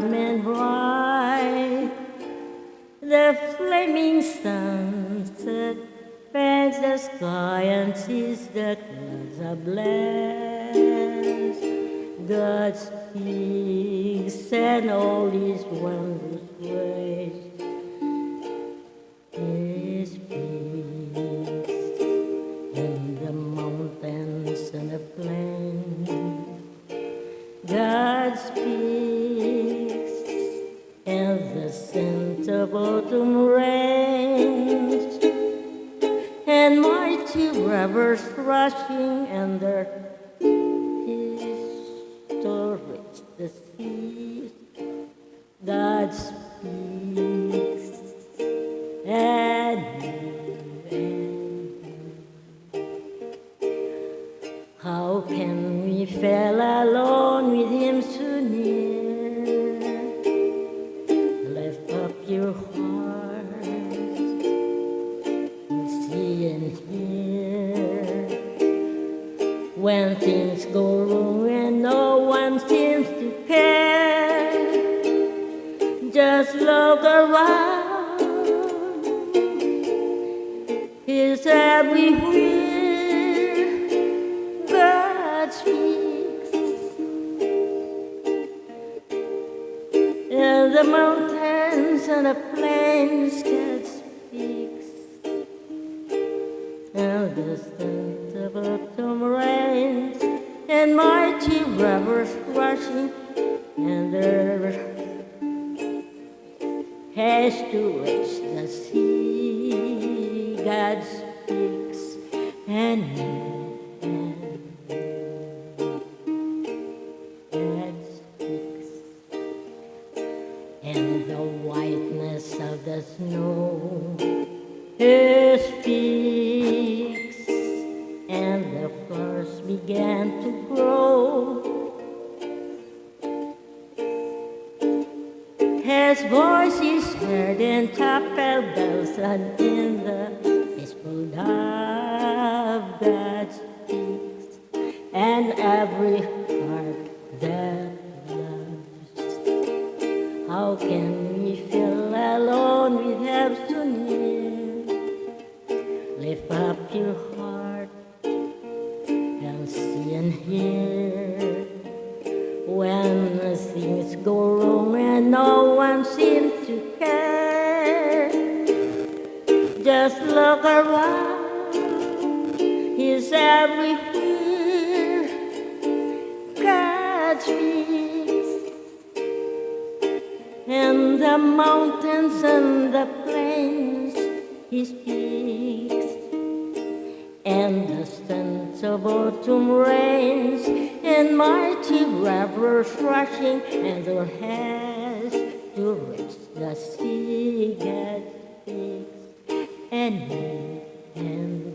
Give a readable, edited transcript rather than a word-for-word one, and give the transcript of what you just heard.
warm and bright. The flaming sunset paints the sky and sees the clouds ablaze. God speaks and all His wondrous ways. He speaks in the mountains and the plains. God speaks in the scent of autumn rains, and mighty rivers rushing under His storage the seas. God speaks and how can we feel alone with Him so near? Lift up your heart and see and hear. When things go wrong and no one seems to care, just look around. He's everywhere. God speaks in the mountains and the plains. God speaks in the scent of autumn rains, and mighty rivers rushing, and the river has to reach the sea. God speaks and God speaks in the whiteness of the snow. He speaks and the flowers began to grow. His voice is heard in chapel bells and in the peaceful love. God speaks, and every heart that loves. How can we feel alone with Him so near? Lift up your heart and see and hear. When things go wrong and no one seems to care, just look around. He's everywhere. God speaks in the mountains and the plains. He speaks and the scent of autumn rains, and mighty rivers rushing, and their hands to reach the sea. God speaks and